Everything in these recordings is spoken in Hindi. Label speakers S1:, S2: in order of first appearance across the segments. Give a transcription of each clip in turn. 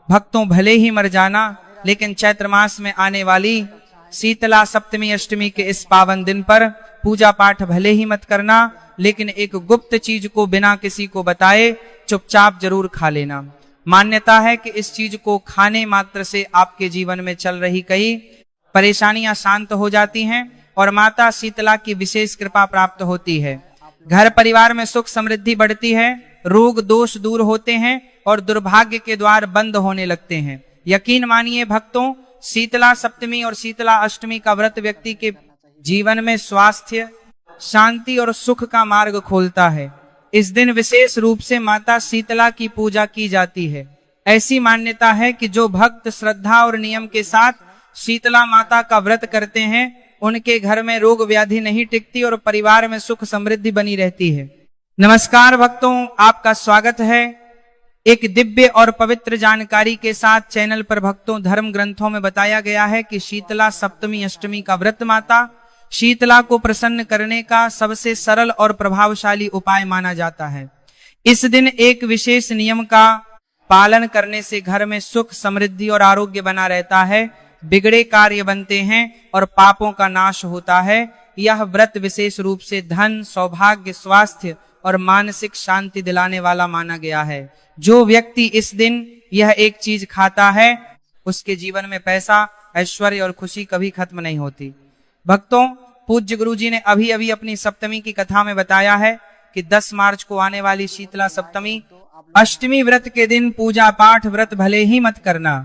S1: भक्तों भले ही मर जाना, लेकिन चैत्र मास में आने वाली शीतला सप्तमी अष्टमी के इस पावन दिन पर पूजा पाठ भले ही मत करना, लेकिन एक गुप्त चीज को बिना किसी को बताए चुपचाप जरूर खा लेना। मान्यता है कि इस चीज को खाने मात्र से आपके जीवन में चल रही कई परेशानियां शांत हो जाती हैं और माता शीतला की विशेष कृपा प्राप्त होती है। घर परिवार में सुख समृद्धि बढ़ती है, रोग दोष दूर होते हैं और दुर्भाग्य के द्वार बंद होने लगते हैं। यकीन मानिए भक्तों, शीतला सप्तमी और शीतला अष्टमी का व्रत व्यक्ति के जीवन में स्वास्थ्य, शांति और सुख का मार्ग खोलता है। इस दिन विशेष रूप से माता शीतला की पूजा की जाती है। ऐसी मान्यता है कि जो भक्त श्रद्धा और नियम के साथ शीतला माता का व्रत करते हैं, उनके घर में रोग व्याधि नहीं टिकती और परिवार में सुख समृद्धि बनी रहती है। नमस्कार भक्तों, आपका स्वागत है एक दिव्य और पवित्र जानकारी के साथ चैनल पर। भक्तों, धर्म ग्रंथों में बताया गया है कि शीतला सप्तमी अष्टमी का व्रत माता शीतला को प्रसन्न करने का सबसे सरल और प्रभावशाली उपाय माना जाता है। इस दिन एक विशेष नियम का पालन करने से घर में सुख समृद्धि और आरोग्य बना रहता है, बिगड़े कार्य बनते हैं और पापों का नाश होता है। यह व्रत विशेष रूप से धन, सौभाग्य, स्वास्थ्य और मानसिक शांति दिलाने वाला माना गया है। जो व्यक्ति इस दिन यह एक चीज खाता है, उसके जीवन में पैसा, ऐश्वर्य और खुशी कभी खत्म नहीं होती। भक्तों, पूज्य गुरु जी ने अभी अभी अपनी सप्तमी की कथा में बताया है कि 10 मार्च को आने वाली शीतला सप्तमी अष्टमी व्रत के दिन पूजा पाठ व्रत भले ही मत करना,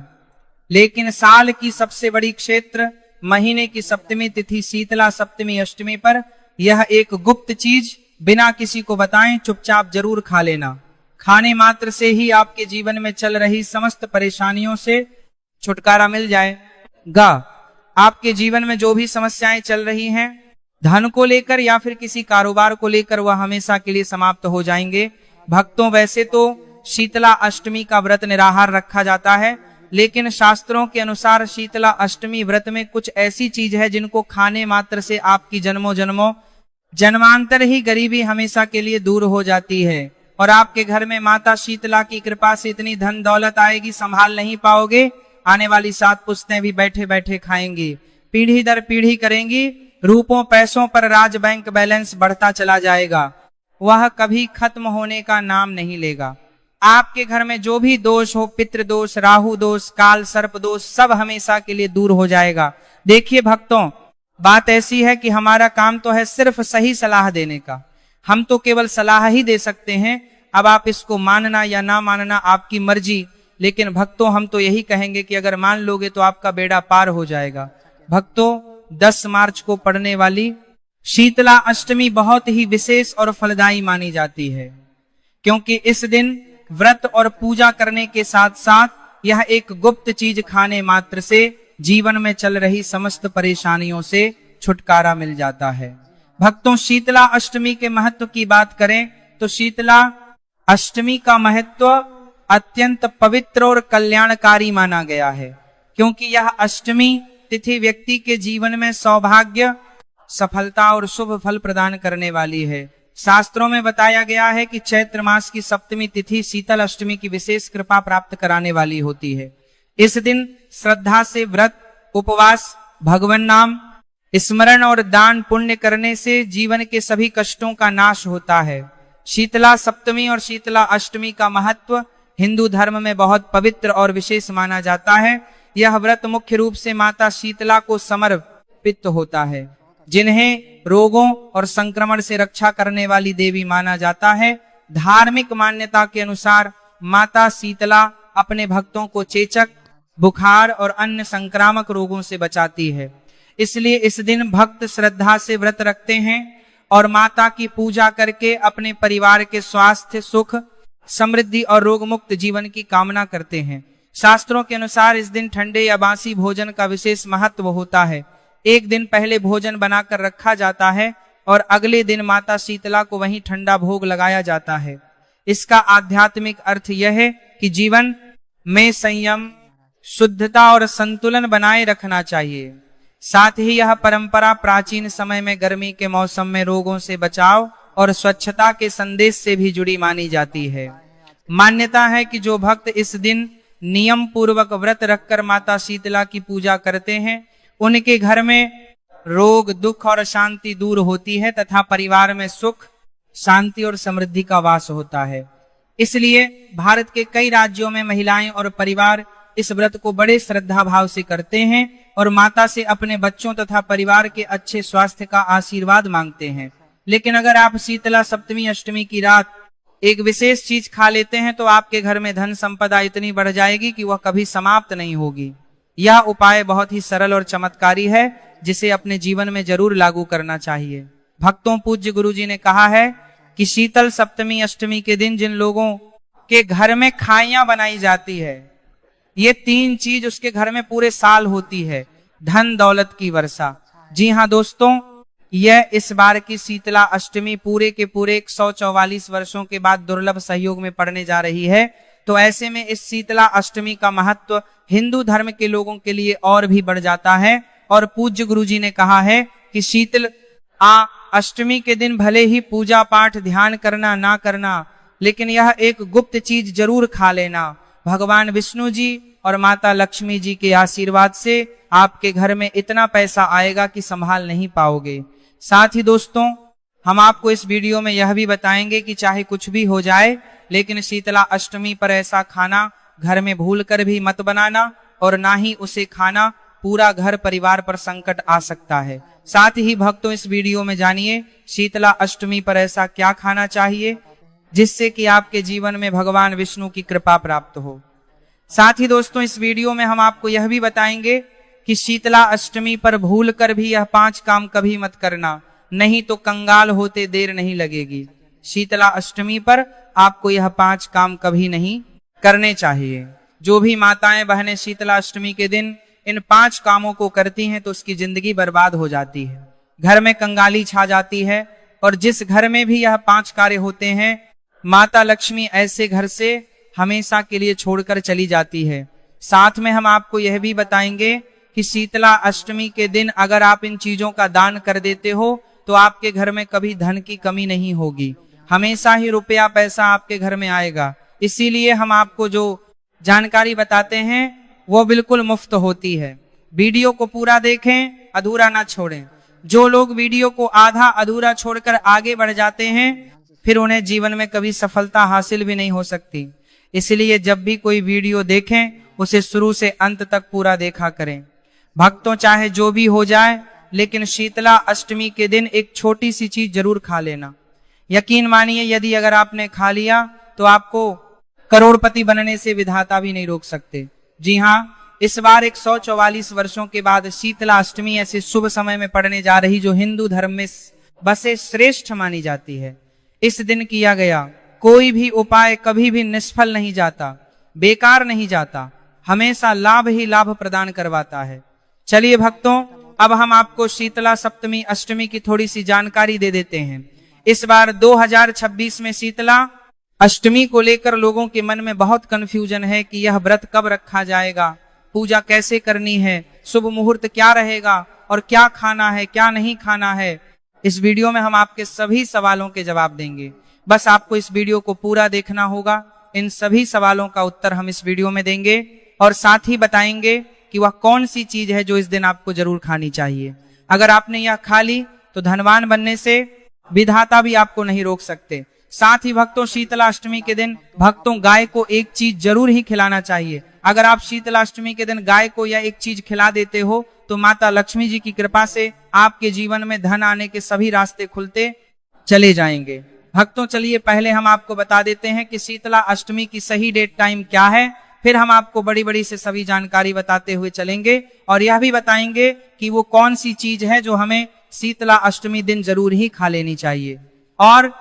S1: लेकिन साल की सबसे बड़ी क्षेत्र महीने की सप्तमी तिथि शीतला सप्तमी अष्टमी पर यह एक गुप्त चीज बिना किसी को बताएं चुपचाप जरूर खा लेना। खाने मात्र से ही आपके जीवन में चल रही समस्त परेशानियों से छुटकारा मिल जाएगा। आपके जीवन में जो भी समस्याएं चल रही हैं, धन को लेकर या फिर किसी कारोबार को लेकर, वह हमेशा के लिए समाप्त हो जाएंगे। भक्तों, वैसे तो शीतला अष्टमी का व्रत निराहार रखा जाता है, लेकिन शास्त्रों के अनुसार शीतला अष्टमी व्रत में कुछ ऐसी चीज है जिनको खाने मात्र से आपकी जन्मों जन्मों जन्मांतर ही गरीबी हमेशा के लिए दूर हो जाती है और आपके घर में माता शीतला की कृपा से इतनी धन दौलत आएगी, संभाल नहीं पाओगे। आने वाली 7 पुश्तें भी बैठे बैठे खाएंगी, पीढ़ी दर पीढ़ी करेंगी। रूपों पैसों पर राज बैंक बैलेंस बढ़ता चला जाएगा, वह कभी खत्म होने का नाम नहीं लेगा। आपके घर में जो भी दोष हो, पितृ दोष, राहु दोष, काल सर्प दोष, सब हमेशा के लिए दूर हो जाएगा। देखिए भक्तों, बात ऐसी है कि हमारा काम तो है सिर्फ सही सलाह देने का, हम तो केवल सलाह ही दे सकते हैं। अब आप इसको मानना या ना मानना आपकी मर्जी, लेकिन भक्तों हम तो यही कहेंगे कि अगर मान लोगे तो आपका बेड़ा पार हो जाएगा। भक्तों, 10 मार्च को पड़ने वाली शीतला अष्टमी बहुत ही विशेष और फलदायी मानी जाती है, क्योंकि इस दिन व्रत और पूजा करने के साथ साथ यह एक गुप्त चीज खाने मात्र से जीवन में चल रही समस्त परेशानियों से छुटकारा मिल जाता है। भक्तों, शीतला अष्टमी के महत्व की बात करें तो शीतला अष्टमी का महत्व अत्यंत पवित्र और कल्याणकारी माना गया है, क्योंकि यह अष्टमी तिथि व्यक्ति के जीवन में सौभाग्य, सफलता और शुभ फल प्रदान करने वाली है। शास्त्रों में बताया गया है कि चैत्र मास की सप्तमी तिथि शीतल अष्टमी की विशेष कृपा प्राप्त कराने वाली होती है। इस दिन श्रद्धा से व्रत, उपवास, भगवान नाम स्मरण और दान पुण्य करने से जीवन के सभी कष्टों का नाश होता है। शीतला सप्तमी और शीतला अष्टमी का महत्व हिंदू धर्म में बहुत पवित्र और विशेष माना जाता है। यह व्रत मुख्य रूप से माता शीतला को समर्पित होता है, जिन्हें रोगों और संक्रमण से रक्षा करने वाली देवी माना जाता है। धार्मिक मान्यता के अनुसार माता शीतला अपने भक्तों को चेचक, बुखार और अन्य संक्रामक रोगों से बचाती है। इसलिए इस दिन भक्त श्रद्धा से व्रत रखते हैं और माता की पूजा करके अपने परिवार के स्वास्थ्य, सुख, समृद्धि और रोग मुक्त जीवन की कामना करते हैं। शास्त्रों के अनुसार इस दिन ठंडे या बासी भोजन का विशेष महत्व होता है। एक दिन पहले भोजन बनाकर रखा जाता है और अगले दिन माता शीतला को वहीं ठंडा भोग लगाया जाता है। इसका आध्यात्मिक अर्थ यह है कि जीवन में संयम, शुद्धता और संतुलन बनाए रखना चाहिए। साथ ही यह परंपरा प्राचीन समय में गर्मी के मौसम में रोगों से बचाव और स्वच्छता के संदेश से भी जुड़ी मानी जाती है। मान्यता है कि जो भक्त इस दिन नियम पूर्वक व्रत रखकर माता शीतला की पूजा करते हैं, उनके घर में रोग, दुख और शांति दूर होती है तथा परिवार में सुख, शांति और समृद्धि का वास होता है। इसलिए भारत के कई राज्यों में महिलाएं और परिवार इस व्रत को बड़े श्रद्धा भाव से करते हैं और माता से अपने बच्चों तथा परिवार के अच्छे स्वास्थ्य का आशीर्वाद मांगते हैं। लेकिन अगर आप शीतला सप्तमी अष्टमी की रात एक विशेष चीज खा लेते हैं तो आपके घर में धन संपदा इतनी बढ़ जाएगी कि वह कभी समाप्त नहीं होगी। यह उपाय बहुत ही सरल और चमत्कारी है, जिसे अपने जीवन में जरूर लागू करना चाहिए। भक्तों, पूज्य गुरुजी ने कहा है कि शीतल सप्तमी अष्टमी के दिन जिन लोगों के घर में खाइयां बनाई जाती है, ये 3 चीज उसके घर में पूरे साल होती है। धन दौलत की वर्षा। जी हाँ दोस्तों, यह इस बार की शीतला अष्टमी पूरे के पूरे 144 वर्षों के बाद दुर्लभ सहयोग में पड़ने जा रही है। तो ऐसे में इस शीतला अष्टमी का महत्व हिंदू धर्म के लोगों के लिए और भी बढ़ जाता है। और पूज्य गुरुजी ने कहा है कि शीतल अष्टमी के दिन भले ही पूजा पाठ ध्यान करना ना करना, लेकिन यह एक गुप्त चीज जरूर खा लेना। भगवान विष्णु जी और माता लक्ष्मी जी के आशीर्वाद से आपके घर में इतना पैसा आएगा कि संभाल नहीं पाओगे। साथ ही दोस्तों, हम आपको इस वीडियो में यह भी बताएंगे कि चाहे कुछ भी हो जाए, लेकिन शीतला अष्टमी पर ऐसा खाना घर में भूलकर भी मत बनाना, और ना ही उसे खाना, पूरा घर परिवार पर संकट आ सकता है। साथ ही भक्तों, इस वीडियो में जानिए शीतला अष्टमी पर ऐसा क्या खाना चाहिए जिससे कि आपके जीवन में भगवान विष्णु की कृपा प्राप्त हो। साथ ही दोस्तों, इस वीडियो में हम आपको यह भी बताएंगे कि शीतला अष्टमी पर भूल कर भी यह 5 काम कभी मत करना, नहीं तो कंगाल होते देर नहीं लगेगी। शीतला अष्टमी पर आपको यह 5 काम कभी नहीं करने चाहिए। जो भी माताएं बहनें शीतला अष्टमी के दिन इन 5 कामों को करती हैं तो उसकी जिंदगी बर्बाद हो जाती है, घर में कंगाली छा जाती है। और जिस घर में भी यह 5 कार्य होते हैं, माता लक्ष्मी ऐसे घर से हमेशा के लिए छोड़कर चली जाती है। साथ में हम आपको यह भी बताएंगे कि शीतला अष्टमी के दिन अगर आप इन चीजों का दान कर देते हो तो आपके घर में कभी धन की कमी नहीं होगी, हमेशा ही रुपया पैसा आपके घर में आएगा। इसीलिए हम आपको जो जानकारी बताते हैं वो बिल्कुल मुफ्त होती है। वीडियो को पूरा देखें, अधूरा ना छोड़ें। जो लोग वीडियो को आधा अधूरा छोड़कर आगे बढ़ जाते हैं, फिर उन्हें जीवन में कभी सफलता हासिल भी नहीं हो सकती। इसलिए जब भी कोई वीडियो देखें, उसे शुरू से अंत तक पूरा देखा करें। भक्तों, चाहे जो भी हो जाए, लेकिन शीतला अष्टमी के दिन एक छोटी सी चीज जरूर खा लेना। यकीन मानिए, यदि अगर आपने खा लिया तो आपको करोड़पति बनने से विधाता भी नहीं रोक सकते। जी हाँ, इस बार 144 वर्षों के बाद शीतला अष्टमी ऐसे शुभ समय में पड़ने जा रही जो हिंदू धर्म में बसे श्रेष्ठ मानी जाती है। इस दिन किया गया कोई भी उपाय कभी भी निष्फल नहीं जाता, बेकार नहीं जाता, हमेशा लाभ ही लाभ प्रदान करवाता है। चलिए भक्तों, अब हम आपको शीतला सप्तमी अष्टमी की थोड़ी सी जानकारी दे देते हैं। इस बार 2026 में शीतला अष्टमी को लेकर लोगों के मन में बहुत कंफ्यूजन है कि यह व्रत कब रखा जाएगा, पूजा कैसे करनी है, शुभ मुहूर्त क्या रहेगा और क्या खाना है क्या नहीं खाना है। इस वीडियो में हम आपके सभी सवालों के जवाब देंगे। बस आपको इस वीडियो को पूरा देखना होगा। इन सभी सवालों का उत्तर हम इस वीडियो में देंगे और साथ ही बताएंगे कि वह कौन सी चीज है जो इस दिन आपको जरूर खानी चाहिए। अगर आपने यह खा ली तो धनवान बनने से विधाता भी आपको नहीं रोक सकते। साथ ही भक्तों, शीतला अष्टमी के दिन भक्तों गाय को एक चीज जरूर ही खिलाना चाहिए। अगर आप शीतला अष्टमी के दिन गाय को यह एक चीज खिला देते हो तो माता लक्ष्मी जी की कृपा से आपके जीवन में धन आने के सभी रास्ते खुलते चले जाएंगे। भक्तों, चलिए पहले हम आपको बता देते हैं कि शीतला अष्टमी की सही डेट टाइम क्या है, फिर हम आपको बड़ी बड़ी से सभी जानकारी बताते हुए चलेंगे और यह भी बताएंगे कि वो कौन सी चीज है जो हमें शीतला अष्टमी दिन जरूर ही खा लेनी चाहिए। और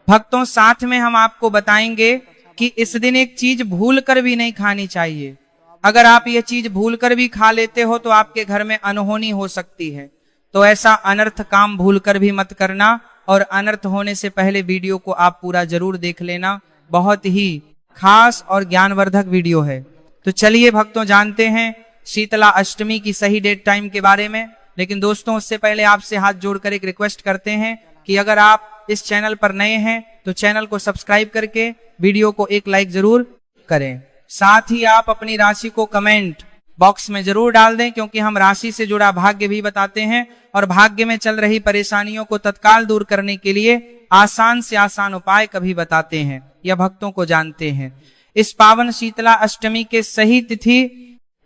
S1: भक्तों, साथ में हम आपको बताएंगे कि इस दिन एक चीज भूल कर भी नहीं खानी चाहिए। अगर आप ये चीज भूल कर भी खा लेते हो तो आपके घर में अनहोनी हो सकती है। तो ऐसा अनर्थ काम भूल कर भी मत करना और अनर्थ होने से पहले वीडियो को आप पूरा जरूर देख लेना। बहुत ही खास और ज्ञानवर्धक वीडियो है। तो चलिए भक्तों, जानते हैं शीतला अष्टमी की सही डेट टाइम के बारे में। लेकिन दोस्तों, उससे पहले आपसे हाथ जोड़कर एक रिक्वेस्ट करते हैं कि अगर आप इस चैनल पर नए हैं तो चैनल को सब्सक्राइब करके वीडियो को एक लाइक जरूर करें। साथ ही आप अपनी राशि को कमेंट बॉक्स में जरूर डाल दें, क्योंकि हम राशि से जुड़ा भाग्य भी बताते हैं और भाग्य में चल रही परेशानियों को तत्काल दूर करने के लिए आसान से आसान उपाय कभी बताते हैं या भक्तों को जानते हैं। इस पावन शीतला अष्टमी के सही तिथि,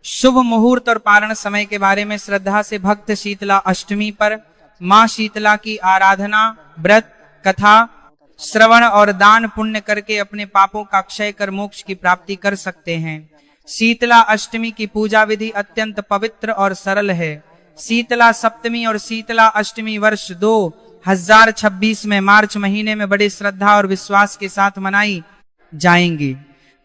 S1: शुभ मुहूर्त और पारण समय के बारे में श्रद्धा से भक्त शीतला अष्टमी पर मां शीतला की आराधना, व्रत, कथा, श्रवण और दान पुण्य करके अपने पापों का क्षय कर मोक्ष की प्राप्ति कर सकते हैं। शीतला अष्टमी की पूजा विधि अत्यंत पवित्र और सरल है। शीतला सप्तमी और शीतला अष्टमी वर्ष 2026 में मार्च महीने में बड़े श्रद्धा और विश्वास के साथ मनाई जाएंगी।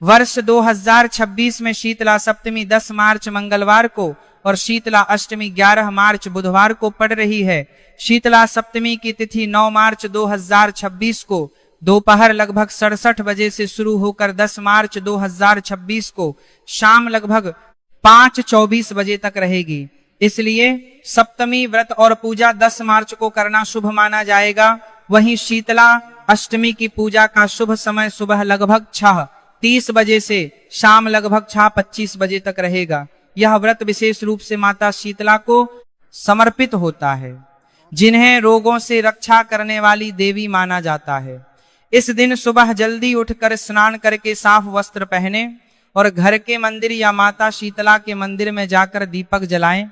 S1: वर्ष 2026 में शीतला सप्तमी 10 मार्च मंगलवार को और शीतला अष्टमी 11 मार्च बुधवार को पड़ रही है। शीतला सप्तमी की तिथि 9 मार्च 2026 को दोपहर लगभग 67 बजे से शुरू होकर 10 मार्च 2026 को शाम लगभग 5:24 बजे तक रहेगी। इसलिए सप्तमी व्रत और पूजा 10 मार्च को करना शुभ माना जाएगा। वहीं शीतला अष्टमी की पूजा का शुभ समय सुबह लगभग 6:30 बजे से शाम लगभग 6:25 बजे तक रहेगा। यह व्रत विशेष रूप से माता शीतला को समर्पित होता है, जिन्हें रोगों से रक्षा करने वाली देवी माना जाता है। इस दिन सुबह जल्दी उठकर स्नान करके साफ वस्त्र पहने और घर के मंदिर या माता शीतला के मंदिर में जाकर दीपक जलाएं।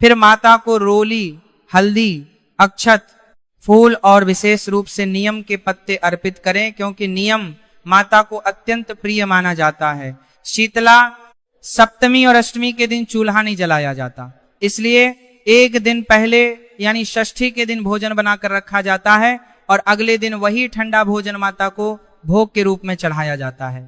S1: फिर माता को रोली, हल्दी, अक्षत, फूल और विशेष रूप से नीम के पत्ते अर्पित करें, क्योंकि नीम माता को अत्यंत प्रिय माना जाता है। शीतला सप्तमी और अष्टमी के दिन चूल्हा नहीं जलाया जाता, इसलिए एक दिन पहले यानी षष्ठी के दिन भोजन बनाकर रखा जाता है और अगले दिन वही ठंडा भोजन माता को भोग के रूप में चढ़ाया जाता है।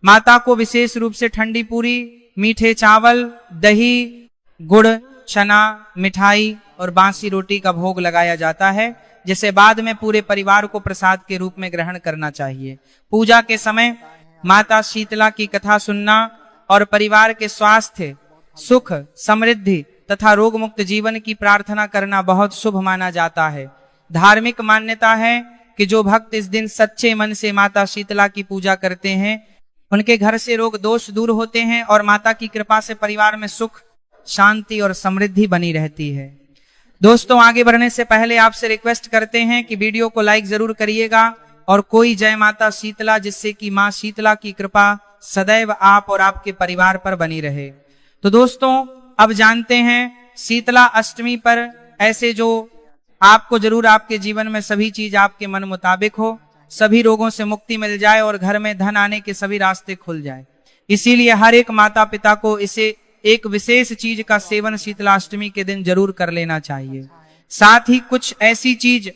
S1: माता को विशेष रूप से ठंडी पूरी, मीठे चावल, दही, गुड़, चना, मिठाई और बासी रोटी का भोग लगाया जाता है, जिसे बाद में पूरे परिवार को प्रसाद के रूप में ग्रहण करना चाहिए। पूजा के समय माता शीतला की कथा सुनना और परिवार के स्वास्थ्य, सुख, समृद्धि तथा रोग मुक्त जीवन की प्रार्थना करना बहुत शुभ माना जाता है। धार्मिक मान्यता है कि जो भक्त इस दिन सच्चे मन से माता शीतला की पूजा करते हैं, उनके घर से रोग दोष दूर होते हैं और माता की कृपा से परिवार में सुख, शांति और समृद्धि बनी रहती है। दोस्तों, आगे बढ़ने से पहले आपसे रिक्वेस्ट करते हैं कि वीडियो को लाइक जरूर करिएगा और कोई जय माता शीतला, जिससे कि मां शीतला की कृपा सदैव आप और आपके परिवार पर बनी रहे। तो दोस्तों, अब जानते हैं शीतला अष्टमी पर ऐसे जो आपको जरूर आपके जीवन में सभी चीज आपके मन मुताबिक हो, सभी रोगों से मुक्ति मिल जाए और घर में धन आने के सभी रास्ते खुल जाए। इसीलिए हर एक माता पिता को इसे एक विशेष चीज का सेवन शीतला अष्टमी के दिन जरूर कर लेना चाहिए। साथ ही कुछ ऐसी चीज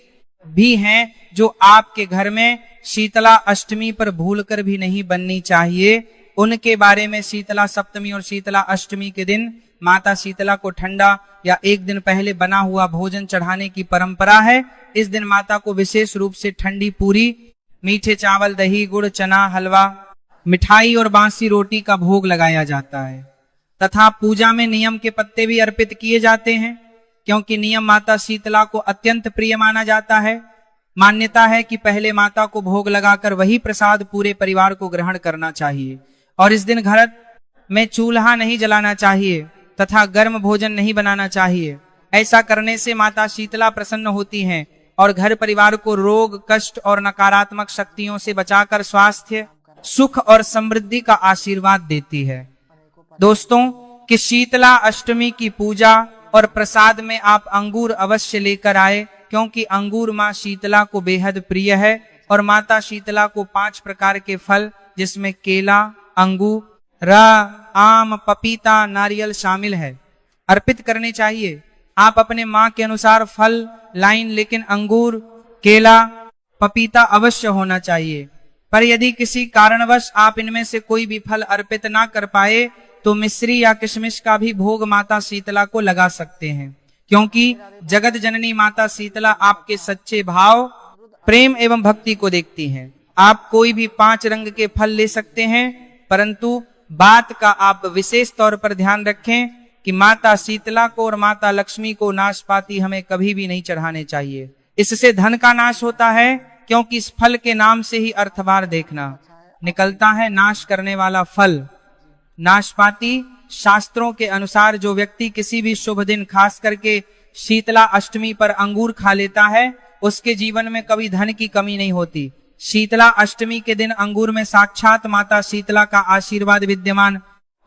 S1: भी हैं जो आपके घर में शीतला अष्टमी पर भूलकर भी नहीं बननी चाहिए। उनके बारे में शीतला सप्तमी और शीतला अष्टमी के दिन माता शीतला को ठंडा या एक दिन पहले बना हुआ भोजन चढ़ाने की परंपरा है। इस दिन माता को विशेष रूप से ठंडी पूरी, मीठे चावल, दही, गुड़, चना, हलवा, मिठाई और बासी रोटी का भोग लगाया जाता है तथा पूजा में नीम के पत्ते भी अर्पित किए जाते हैं, क्योंकि नीम माता शीतला को अत्यंत प्रिय माना जाता है। मान्यता है कि पहले माता को भोग लगाकर वही प्रसाद पूरे परिवार को ग्रहण करना चाहिए और इस दिन घर में चूल्हा नहीं जलाना चाहिए तथा गर्म भोजन नहीं बनाना चाहिए। ऐसा करने से माता शीतला प्रसन्न होती हैं और घर परिवार को रोग, कष्ट और नकारात्मक शक्तियों से बचाकर स्वास्थ्य, सुख और समृद्धि का आशीर्वाद देती है। दोस्तों, कि शीतला अष्टमी की पूजा और प्रसाद में आप अंगूर अवश्य लेकर आए, क्योंकि अंगूर मां शीतला को बेहद प्रिय है और माता शीतला को 5 प्रकार के फल, जिसमें केला, अंगूर, आम, पपीता, नारियल शामिल है, अर्पित करने चाहिए। आप अपने मां के अनुसार फल लाइन, लेकिन अंगूर, केला, पपीता अवश्य होना चाहिए। पर यदि किसी कारणवश आप इनमें से कोई भी फल अर्पित ना कर पाए तो मिश्री या किशमिश का भी भोग माता शीतला को लगा सकते हैं, क्योंकि जगत जननी माता शीतला आपके सच्चे भाव, प्रेम एवं भक्ति को देखती हैं। आप कोई भी 5 रंग के फल ले सकते हैं, परंतु बात का आप विशेष तौर पर ध्यान रखें कि माता शीतला को और माता लक्ष्मी को नाशपाती हमें कभी भी नहीं चढ़ाने चाहिए। इससे धन का नाश होता है, क्योंकि इस फल के नाम से ही अर्थवार देखना निकलता है, नाश करने वाला फल। नाशपाती। शास्त्रों के अनुसार जो व्यक्ति किसी भी शुभ दिन खास करके शीतला अष्टमी पर अंगूर खा लेता है, उसके जीवन में कभी धन की कमी नहीं होती। शीतला अष्टमी के दिन अंगूर में साक्षात माता शीतला का आशीर्वाद विद्यमान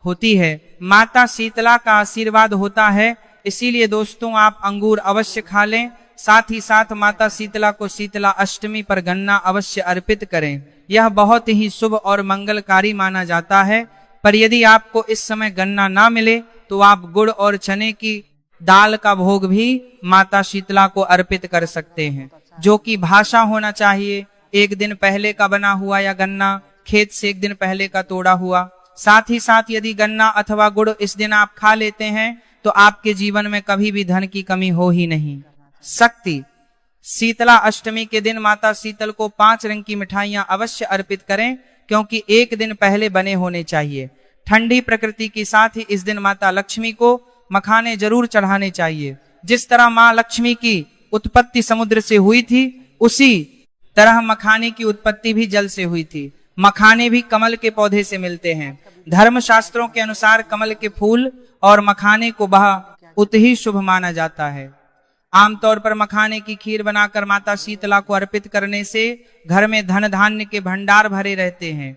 S1: होती है। माता शीतला का आशीर्वाद होता है, इसीलिए दोस्तों आप अंगूर अवश्य खा लें। साथ ही साथ माता शीतला को शीतला अष्टमी पर गन्ना अवश्य अर्पित करें। यह बहुत ही शुभ और मंगलकारी माना जाता है। पर यदि आपको इस समय गन्ना ना मिले तो आप गुड़ और चने की दाल का भोग भी माता शीतला को अर्पित कर सकते हैं, जो कि भाषा होना चाहिए। एक दिन पहले का बना हुआ या गन्ना खेत से एक दिन पहले का तोड़ा हुआ। साथ ही साथ यदि गन्ना अथवा गुड़ इस दिन आप खा लेते हैं तो आपके जीवन में कभी भी धन की कमी हो ही नहीं सकती। शीतला अष्टमी के दिन माता शीतल को 5 रंग की मिठाइयां अवश्य अर्पित करें, क्योंकि एक दिन पहले बने होने चाहिए। ठंडी प्रकृति के साथ ही इस दिन माता लक्ष्मी को मखाने जरूर चढ़ाने चाहिए। जिस तरह माँ लक्ष्मी की उत्पत्ति समुद्र से हुई थी, उसी तरह मखाने की उत्पत्ति भी जल से हुई थी। मखाने भी कमल के पौधे से मिलते हैं। धर्म शास्त्रों के अनुसार कमल के फूल और मखाने को बहुत ही शुभ माना जाता है। आमतौर पर मखाने की खीर बनाकर माता शीतला को अर्पित करने से घर में धन धान्य के भंडार भरे रहते हैं।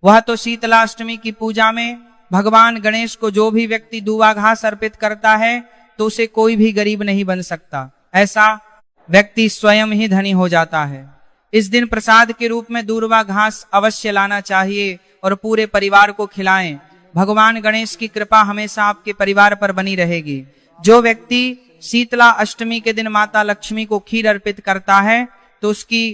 S1: वह तो शीतला अष्टमी की पूजा में भगवान गणेश को जो भी व्यक्ति दूबा घास अर्पित करता है तो उसे कोई भी गरीब नहीं बन सकता। ऐसा व्यक्ति स्वयं ही धनी हो जाता है। इस दिन प्रसाद के रूप में दूबा घास अवश्य लाना चाहिए और पूरे परिवार को खिलाएं। भगवान गणेश की कृपा हमेशा आपके परिवार पर बनी रहेगी। जो व्यक्ति शीतला अष्टमी के दिन माता लक्ष्मी को खीर अर्पित करता है तो उसकी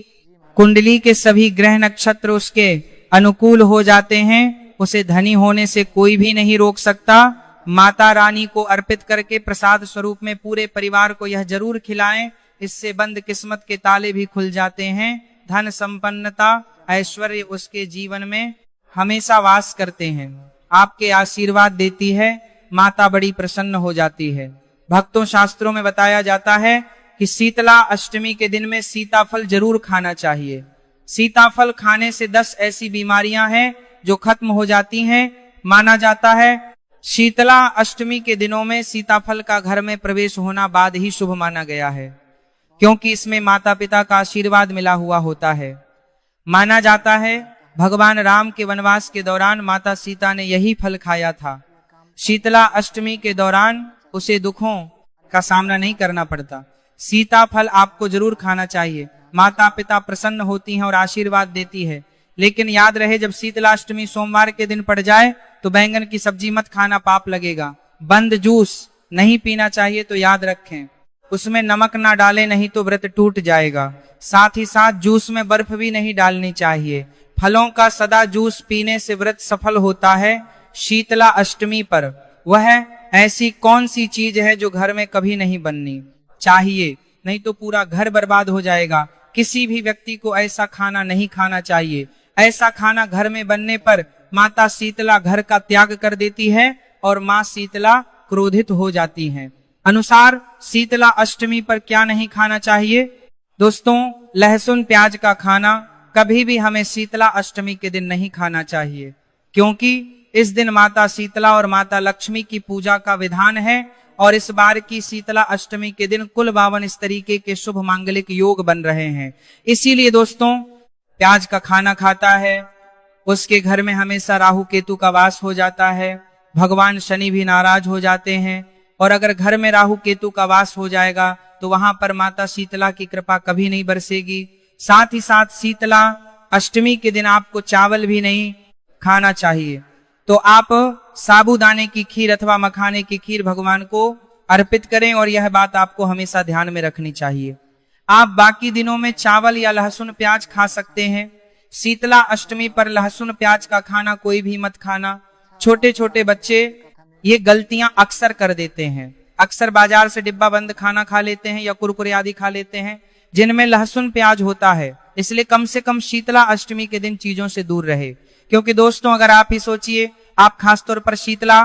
S1: कुंडली के सभी ग्रह नक्षत्र उसके अनुकूल हो जाते हैं। उसे धनी होने से कोई भी नहीं रोक सकता। माता रानी को अर्पित करके प्रसाद स्वरूप में पूरे परिवार को यह जरूर खिलाएं। इससे बंद किस्मत के ताले भी खुल जाते हैं। धन संपन्नता ऐश्वर्य उसके जीवन में हमेशा वास करते हैं। आपके आशीर्वाद देती है, माता बड़ी प्रसन्न हो जाती है। भक्तों, शास्त्रों में बताया जाता है कि शीतला अष्टमी के दिन में सीताफल जरूर खाना चाहिए। सीताफल खाने से 10 ऐसी बीमारियां हैं जो खत्म हो जाती हैं। माना जाता है शीतला अष्टमी के दिनों में सीताफल का घर में प्रवेश होना बाद ही शुभ माना गया है, क्योंकि इसमें माता पिता का आशीर्वाद मिला हुआ होता है। माना जाता है भगवान राम के वनवास के दौरान माता सीता ने यही फल खाया था। शीतला अष्टमी के दौरान उसे दुखों का सामना नहीं करना पड़ता। सीताफल आपको जरूर खाना चाहिए। माता पिता प्रसन्न होती हैं और आशीर्वाद देती है। लेकिन याद रहे, जब शीतलाष्टमी सोमवार के दिन पड़ जाए तो बैंगन की सब्जी मत खाना, पाप लगेगा। बंद जूस नहीं पीना चाहिए तो याद रखें उसमें नमक ना डालें, नहीं तो व्रत टूट जाएगा। साथ ही साथ जूस में बर्फ भी नहीं डालनी चाहिए। फलों का सदा जूस पीने से व्रत सफल होता है। शीतला अष्टमी पर वह ऐसी कौन सी चीज है जो घर में कभी नहीं बननी चाहिए, नहीं तो पूरा घर बर्बाद हो जाएगा। किसी भी व्यक्ति को ऐसा खाना नहीं खाना चाहिए। ऐसा खाना घर में बनने पर माता शीतला घर का त्याग कर देती है और माँ शीतला क्रोधित हो जाती हैं। अनुसार शीतला अष्टमी पर क्या नहीं खाना चाहिए दोस्तों? लहसुन प्याज का खाना कभी भी हमें शीतला अष्टमी के दिन नहीं खाना चाहिए, क्योंकि इस दिन माता शीतला और माता लक्ष्मी की पूजा का विधान है। और इस बार की शीतला अष्टमी के दिन कुल 52 इस तरीके के शुभ मांगलिक योग बन रहे हैं। इसीलिए दोस्तों, प्याज का खाना खाता है उसके घर में हमेशा राहु केतु का वास हो जाता है। भगवान शनि भी नाराज हो जाते हैं। और अगर घर में राहु केतु का वास हो जाएगा तो वहां पर माता शीतला की कृपा कभी नहीं बरसेगी। साथ ही साथ शीतला अष्टमी के दिन आपको चावल भी नहीं खाना चाहिए। तो आप साबूदाने की खीर अथवा मखाने की खीर भगवान को अर्पित करें, और यह बात आपको हमेशा ध्यान में रखनी चाहिए। आप बाकी दिनों में चावल या लहसुन प्याज खा सकते हैं। शीतला अष्टमी पर लहसुन प्याज का खाना कोई भी मत खाना। छोटे छोटे बच्चे ये गलतियां अक्सर कर देते हैं। अक्सर बाजार से डिब्बा बंद खाना खा लेते हैं या कुरकुरे आदि खा लेते हैं जिनमें लहसुन प्याज होता है। इसलिए कम से कम शीतला अष्टमी के दिन चीजों से दूर रहे। क्योंकि दोस्तों, अगर आप ही सोचिए, आप खासतौर पर शीतला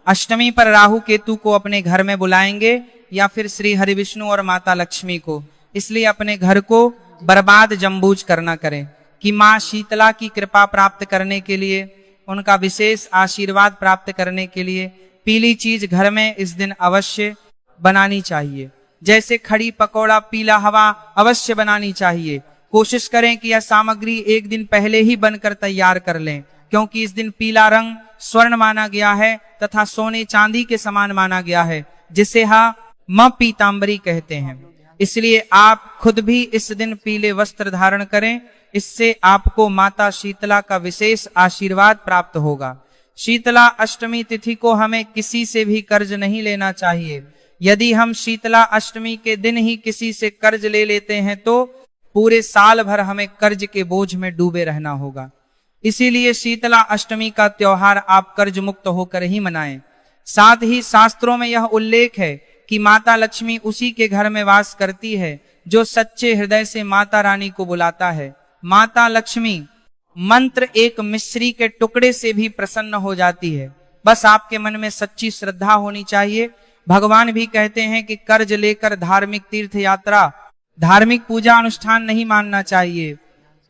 S1: अष्टमी पर राहु केतु को अपने घर में बुलाएंगे या फिर श्री हरि विष्णु और माता लक्ष्मी को। इसलिए अपने घर को बर्बाद जम्बूज करना करें कि माँ शीतला की कृपा प्राप्त करने के लिए उनका विशेष आशीर्वाद प्राप्त करने के लिए पीली चीज घर में इस दिन अवश्य बनानी चाहिए। जैसे खड़ी पकौड़ा, पीला हवा अवश्य बनानी चाहिए। कोशिश करें कि यह सामग्री एक दिन पहले ही बनकर तैयार कर लें, क्योंकि इस दिन पीला रंग स्वर्ण माना गया है तथा सोने चांदी के समान माना गया है, जिसे हम पीतांबरी कहते हैं। इसलिए आप खुद भी इस दिन पीले वस्त्र धारण करें, इससे आपको माता शीतला का विशेष आशीर्वाद प्राप्त होगा। शीतला अष्टमी तिथि को हमें किसी से भी कर्ज नहीं लेना चाहिए। यदि हम शीतला अष्टमी के दिन ही किसी से कर्ज ले लेते हैं तो पूरे साल भर हमें कर्ज के बोझ में डूबे रहना होगा। इसीलिए शीतला अष्टमी का त्योहार आप कर्ज मुक्त होकर ही मनाएं। साथ ही शास्त्रों में यह उल्लेख है कि माता लक्ष्मी उसी के घर में वास करती है जो सच्चे हृदय से माता रानी को बुलाता है। माता लक्ष्मी मंत्र एक मिश्री के टुकड़े से भी प्रसन्न हो जाती है। बस आपके मन में सच्ची श्रद्धा होनी चाहिए। भगवान भी कहते हैं कि कर्ज लेकर धार्मिक तीर्थ यात्रा, धार्मिक पूजा अनुष्ठान नहीं मानना चाहिए।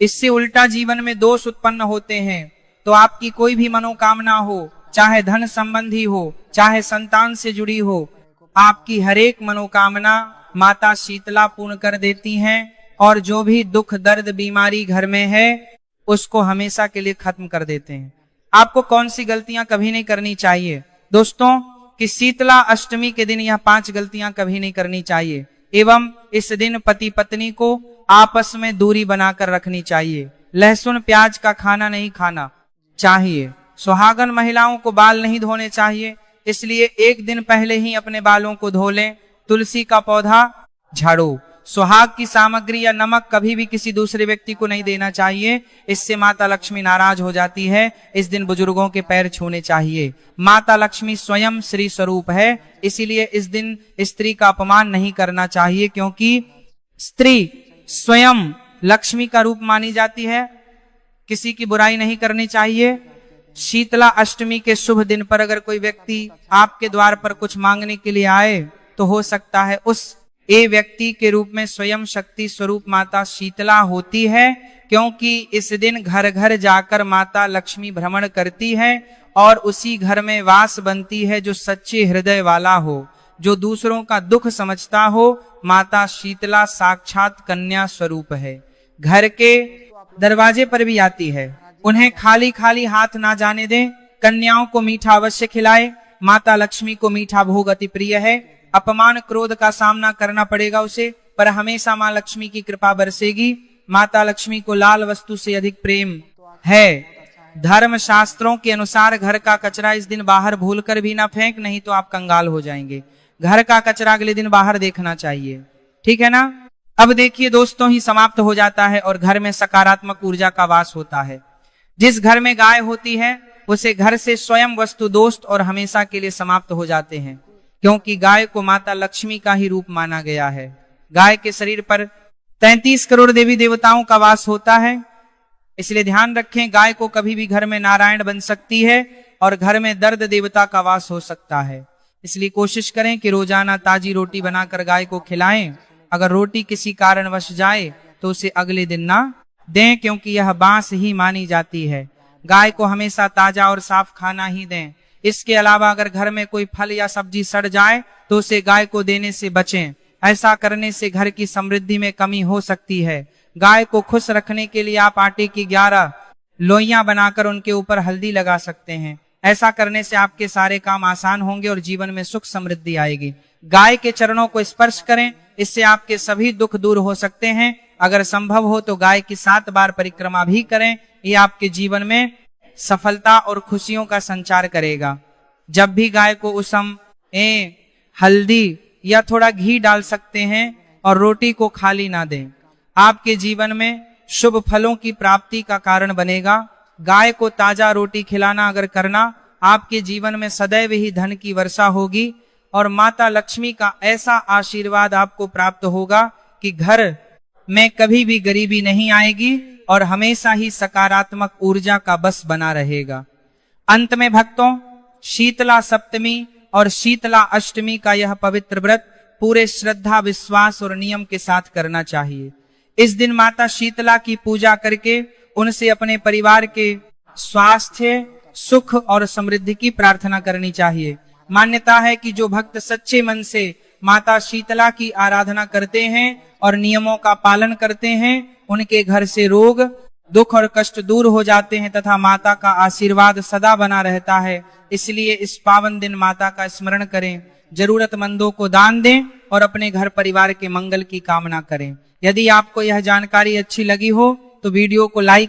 S1: इससे उल्टा जीवन में दोष उत्पन्न होते हैं। तो आपकी कोई भी मनोकामना हो, चाहे धन संबंधी हो, चाहे संतान से जुड़ी हो, आपकी हर एक मनोकामना माता शीतला पूर्ण कर देती हैं और जो भी दुख दर्द बीमारी घर में है उसको हमेशा के लिए खत्म कर देते हैं। आपको कौन सी गलतियां कभी नहीं करनी चाहिए दोस्तों, कि शीतला अष्टमी के दिन यह 5 गलतियां कभी नहीं करनी चाहिए। एवं इस दिन पति पत्नी को आपस में दूरी बनाकर रखनी चाहिए। लहसुन प्याज का खाना नहीं खाना चाहिए। सुहागन महिलाओं को बाल नहीं धोने चाहिए, इसलिए एक दिन पहले ही अपने बालों को धो लें। तुलसी का पौधा झाड़ो। सुहाग की सामग्री या नमक कभी भी किसी दूसरे व्यक्ति को नहीं देना चाहिए, इससे माता लक्ष्मी नाराज हो जाती है। इस दिन बुजुर्गों के पैर छूने चाहिए। माता लक्ष्मी स्वयं श्री स्वरूप है, इसीलिए इस दिन स्त्री का अपमान नहीं करना चाहिए, क्योंकि स्त्री स्वयं लक्ष्मी का रूप मानी जाती है। किसी की बुराई नहीं करनी चाहिए। शीतला अष्टमी के शुभ दिन पर अगर कोई व्यक्ति आपके द्वार पर कुछ मांगने के लिए आए तो हो सकता है उस व्यक्ति के रूप में स्वयं शक्ति स्वरूप माता शीतला होती है, क्योंकि इस दिन घर घर जाकर माता लक्ष्मी भ्रमण करती है और उसी घर में वास बनती है जो सच्चे हृदय वाला हो, जो दूसरों का दुख समझता हो। माता शीतला साक्षात कन्या स्वरूप है। घर के दरवाजे पर भी आती है। उन्हें खाली खाली हाथ ना जाने दें। कन्याओं को मीठा अवश्य खिलाए। माता लक्ष्मी को मीठा भोग अति प्रिय है। अपमान क्रोध का सामना करना पड़ेगा उसे, पर हमेशा माँ लक्ष्मी की कृपा बरसेगी। माता लक्ष्मी को लाल वस्तु से अधिक प्रेम है। धर्म शास्त्रों के अनुसार घर का कचरा इस दिन बाहर भूलकर भी ना फेंक, नहीं तो आप कंगाल हो जाएंगे। घर का कचरा अगले दिन बाहर देखना चाहिए, ठीक है ना। अब देखिए दोस्तों, ही समाप्त हो जाता है और घर में सकारात्मक ऊर्जा का वास होता है। जिस घर में गाय होती है उसे घर से स्वयं वस्तु दोस्त और हमेशा के लिए समाप्त हो जाते हैं, क्योंकि गाय को माता लक्ष्मी का ही रूप माना गया है। गाय के शरीर पर 33 करोड़ देवी देवताओं का वास होता है, इसलिए ध्यान रखें। गाय को कभी भी घर में नारायण बन सकती है और घर में दर्द देवता का वास हो सकता है। इसलिए कोशिश करें कि रोजाना ताजी रोटी बनाकर गाय को खिलाएं। अगर रोटी किसी कारणवश जाए तो उसे अगले दिन ना दें, क्योंकि यह बांस ही मानी जाती है। गाय को हमेशा ताजा और साफ खाना ही दें। इसके अलावा अगर घर में कोई फल या सब्जी सड़ जाए तो उसे गाय को देने से बचें। ऐसा करने से घर की समृद्धि में कमी हो सकती है। गाय को खुश रखने के लिए आप आटे की 11 लोइयां बनाकर उनके ऊपर हल्दी लगा सकते हैं। ऐसा करने से आपके सारे काम आसान होंगे और जीवन में सुख समृद्धि आएगी। गाय के चरणों को स्पर्श करें, इससे आपके सभी दुख दूर हो सकते हैं। अगर संभव हो तो गाय की 7 बार परिक्रमा भी करें। ये आपके जीवन में सफलता और खुशियों का संचार करेगा। जब भी गाय को उसम हल्दी या थोड़ा घी डाल सकते हैं और रोटी को खाली ना दें। आपके जीवन में शुभ फलों की प्राप्ति का कारण बनेगा। गाय को ताजा रोटी खिलाना अगर करना, आपके जीवन में सदैव ही धन की वर्षा होगी और माता लक्ष्मी का ऐसा आशीर्वाद आपको प्राप्त होगा कि घर में कभी भी गरीबी नहीं आएगी और हमेशा ही सकारात्मक ऊर्जा का बस बना रहेगा। अंत में भक्तों, शीतला सप्तमी और शीतला अष्टमी का यह पवित्र व्रत पूरे श्रद्धा, विश्वास और नियम के साथ करना चाहिए। इस दिन माता शीतला की पूजा करके उनसे अपने परिवार के स्वास्थ्य, सुख और समृद्धि की प्रार्थना करनी चाहिए। मान्यता है कि जो भक्त सच्चे मन से माता शीतला की आराधना करते हैं और नियमों का पालन करते हैं, उनके घर से रोग, दुख और कष्ट दूर हो जाते हैं तथा माता का आशीर्वाद सदा बना रहता है। इसलिए इस पावन दिन माता का स्मरण करें, जरूरतमंदों को दान दें और अपने घर परिवार के मंगल की कामना करें। यदि आपको यह जानकारी अच्छी लगी हो तो वीडियो को लाइक